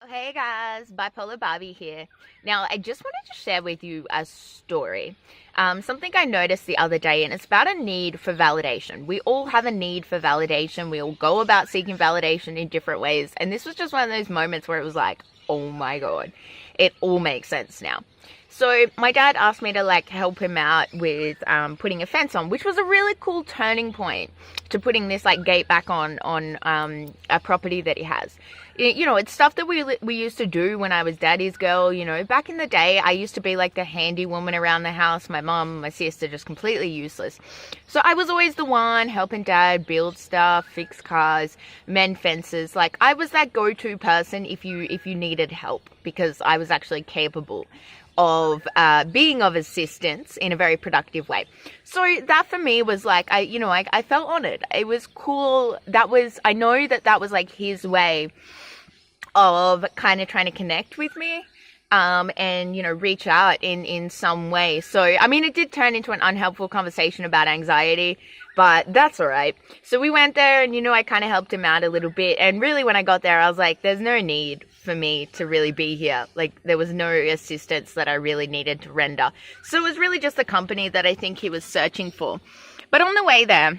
Hey guys, Bipolar Barbie here. Now, I just wanted to share with you a story. Something I noticed the other day, and it's about a need for validation. We all have a need for validation. We all go about seeking validation in different ways. And this was just one of those moments where it was like, oh my God, it all makes sense now. So my dad asked me to help him out with putting a fence on, which was a really cool turning point to putting this gate back on a property that he has. It's stuff that we used to do when I was daddy's girl. Back in the day, I used to be like the handy woman around the house. My mom, my sister, just completely useless. So I was always the one helping dad build stuff, fix cars, mend fences. Like, I was that go-to person if you needed help, because I was actually capable of being of assistance in a very productive way. So that for me was I felt honored. It was cool. I know that was like his way of kind of trying to connect with me and reach out in some way. So I mean, it did turn into an unhelpful conversation about anxiety, but that's all right. So we went there and I kind of helped him out a little bit. And really, when I got there, I was like, there's no need for me to really be here. Like, there was no assistance that I really needed to render. So it was really just the company that I think he was searching for. But on the way there,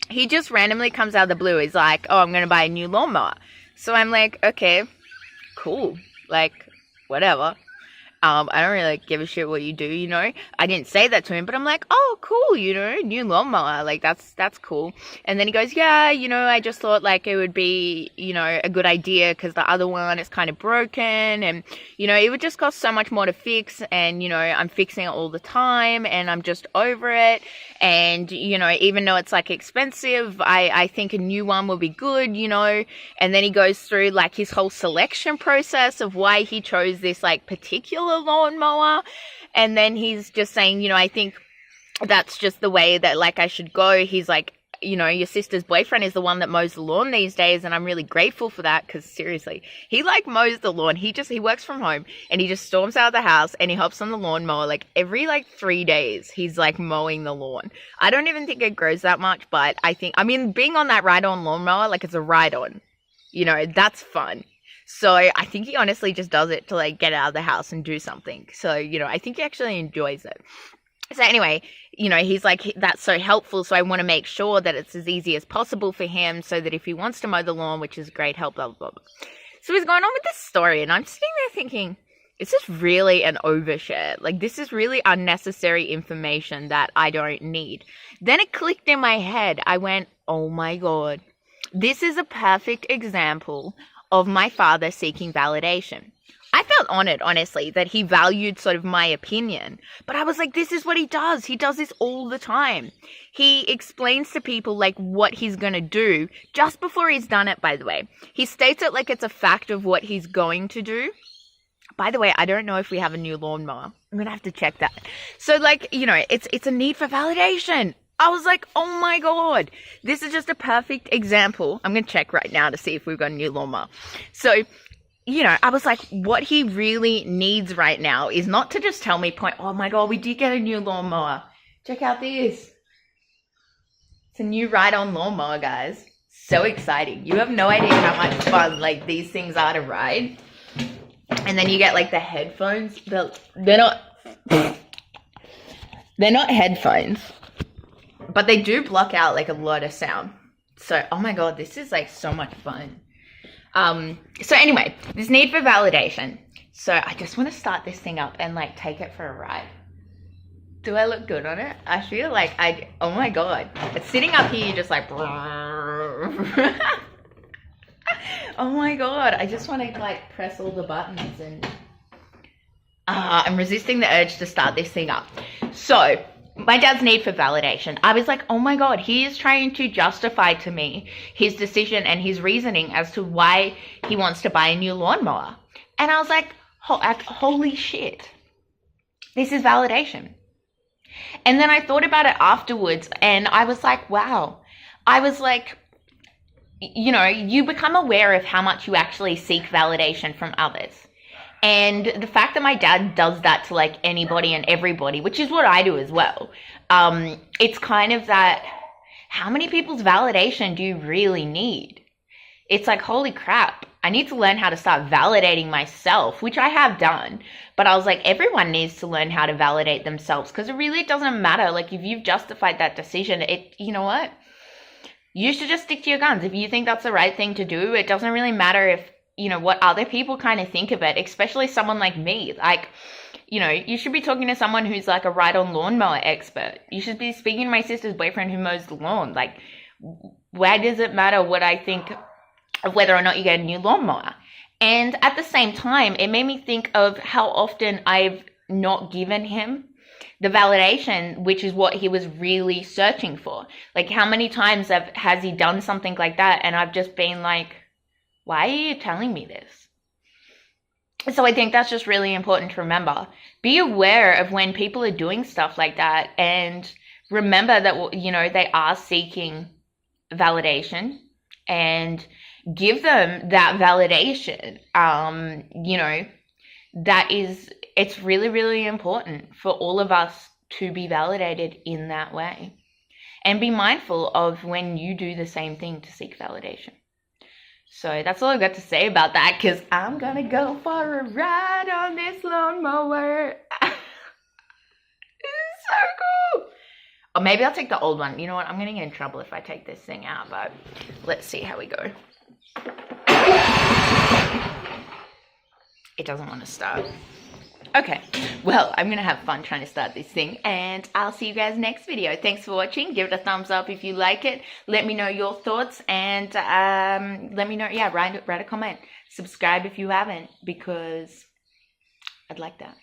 he just randomly comes out of the blue. He's like, oh, I'm going to buy a new lawnmower. So I'm like, okay, cool. Whatever. I don't really give a shit what you do, I didn't say that to him, but I'm like, oh, cool, new lawnmower, that's cool. And then he goes, yeah, I just thought it would be, a good idea because the other one is kind of broken and, it would just cost so much more to fix and, I'm fixing it all the time and I'm just over it. And, even though it's expensive, I think a new one will be good, and then he goes through his whole selection process of why he chose this particular lawnmower. And then he's just saying, I think that's just the way that I should go. He's like, your sister's boyfriend is the one that mows the lawn these days, and I'm really grateful for that because seriously, he mows the lawn. He works from home and he just storms out of the house and he hops on the lawnmower every 3 days. He's mowing the lawn. I don't even think it grows that much, but being on that ride-on lawnmower, it's a ride-on, that's fun. So I think he honestly just does it to get out of the house and do something. So, I think he actually enjoys it. So anyway, he's like, that's so helpful. So I want to make sure that it's as easy as possible for him so that if he wants to mow the lawn, which is great help, blah, blah, blah. So he's going on with this story and I'm sitting there thinking, is this really an overshare? This is really unnecessary information that I don't need. Then it clicked in my head. I went, oh my God, this is a perfect example of my father seeking validation. I felt honored, honestly, that he valued sort of my opinion. But I was like, this is what he does. He does this all the time. He explains to people what he's going to do just before he's done it, by the way. He states it like it's a fact of what he's going to do. By the way, I don't know if we have a new lawnmower. I'm going to have to check that. So it's a need for validation. I was like, oh my God, this is just a perfect example. I'm going to check right now to see if we've got a new lawnmower. So, I was like, what he really needs right now is not to just tell me, oh my God, we did get a new lawnmower. Check out this. It's a new ride-on lawnmower, guys. So exciting. You have no idea how much fun these things are to ride. And then you get the headphones. They're not headphones, but they do block out a lot of sound. So, oh my God, this is so much fun. So anyway, this need for validation. So I just want to start this thing up and take it for a ride. Do I look good on it? I feel oh my God, it's sitting up here just oh my God, I just want to press all the buttons and I'm resisting the urge to start this thing up. So my dad's need for validation. I was like, oh my God, he is trying to justify to me his decision and his reasoning as to why he wants to buy a new lawnmower. And I was like, holy shit, this is validation. And then I thought about it afterwards and I was like, wow. I was like, you become aware of how much you actually seek validation from others. And the fact that my dad does that to anybody and everybody, which is what I do as well, it's kind of that, how many people's validation do you really need? It's holy crap. I need to learn how to start validating myself, which I have done. But I was like, everyone needs to learn how to validate themselves, because it really doesn't matter. Like, if you've justified that decision, you know what? You should just stick to your guns. If you think that's the right thing to do, it doesn't really matter if, what other people kind of think of it, especially someone like me. Like, you should be talking to someone who's like a ride-on lawnmower expert. You should be speaking to my sister's boyfriend who mows the lawn. Like, why does it matter what I think of whether or not you get a new lawnmower? And at the same time, it made me think of how often I've not given him the validation, which is what he was really searching for. Like, how many times has he done something like that, and I've just been like, why are you telling me this? So I think that's just really important to remember. Be aware of when people are doing stuff like that, and remember that, they are seeking validation, and give them that validation. It's really, really important for all of us to be validated in that way. And be mindful of when you do the same thing to seek validation. So that's all I've got to say about that, because I'm gonna go for a ride on this lawnmower. It's so cool. Or maybe I'll take the old one. You know what? I'm gonna get in trouble if I take this thing out, but let's see how we go. It doesn't want to start. Okay, well, I'm gonna have fun trying to start this thing, and I'll see you guys next video. Thanks for watching. Give it a thumbs up if you like it. Let me know your thoughts, and let me know, write a comment. Subscribe if you haven't, because I'd like that.